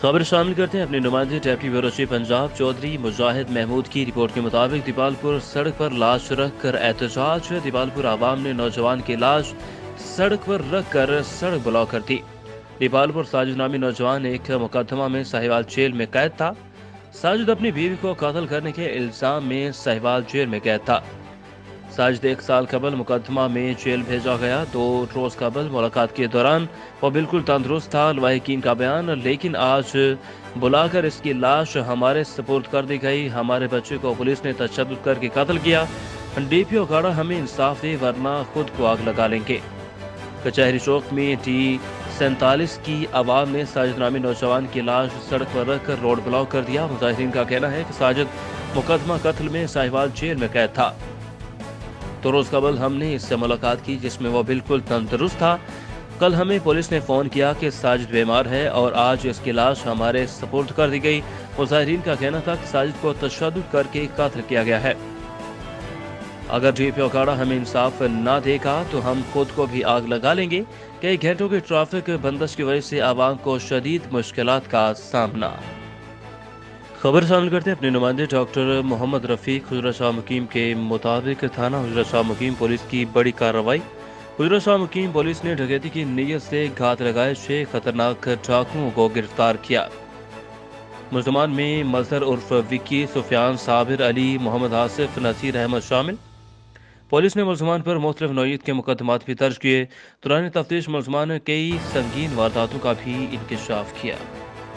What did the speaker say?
खबर शामिल करते हैं अपने नुमाइंदे deputy bureau chief Punjab Chaudhry Mujahid Mahmood की रिपोर्ट के मुताबिक दीपालपुर सड़क पर लाश रख कर एहतजाज। दीपालपुर आवाम ने नौजवान की लाश सड़क पर रख कर सड़क ब्लॉक कर दी। दीपालपुर साजिद नामी नौजवान एक मुकदमा में साहिवाल जेल में कैद था। साजिद अपनी बीवी को कत्ल करने के इल्जाम में साहिवाल जेल में कैद था। साजिद 1 साल कबल मुकदमा में जेल भेजा गया। 2 रोज कबल मुलाकात के दौरान वो बिल्कुल तंदुरुस्त था। लवाहिकीन का बयान, लेकिन आज बुलाकर इसकी लाश हमारे सुपुर्द कर दी गई। हमारे बच्चे को पुलिस ने तशद्दुद करके कत्ल किया। डीपीओ काड़ा हमें इंसाफ दे वरना खुद को आग लगा लेंगे। कचहरी चौक में D47 की आवाम ने साजिद नामी नौजवान की लाश सड़क पर रख कर रोड ब्लॉक कर दिया। मुजाहिरीन का कहना है कि साजिद मुकदमा कत्ल में साहिवाल जेल में कैद था। 2 रोज कबल हमने इससे मुलाकात की जिसमें वो बिल्कुल तंदुरुस्त था। कल हमें पुलिस ने फ़ोन किया कि साजिद बीमार है और आज इसकी लाश हमारे सुपुर्द कर दी गई। मुजाहिरीन का कहना था कि साजिद को तशद्दुद करके कत्ल किया गया है। अगर डीपीओ काड़ा हमें इंसाफ ना देगा तो हम खुद को भी आग लगा लेंगे। कई घंटों की ट्रैफिक बंदिश की वजह से आवाम को शदीद मुश्किलात का सामना। खबर शामिल करते हैं अपने नुमाइंदे डॉक्टर मोहम्मद रफ़ीक हुजरा शाह मुकीम के मुताबिक थाना हुजरा शाह मुकीम पुलिस की बड़ी कार्रवाई। हुजरा शाह मुकीम पुलिस ने डकैती की नीयत से घात लगाए 6 खतरनाक डाकुओं को गिरफ्तार किया। मुल्ज़मान में मजहर उर्फ विक्की, सुफियान, साबिर अली, मोहम्मद आसिफ, नसीर अहमद शामिल। पुलिस ने मुल्ज़मान पर मुख्तलिफ नौइयत के मुकदमात भी दर्ज किए। दौरान तफ्तीश मुल्ज़मान ने कई संगीन वारदातों का भी इंकशाफ किया।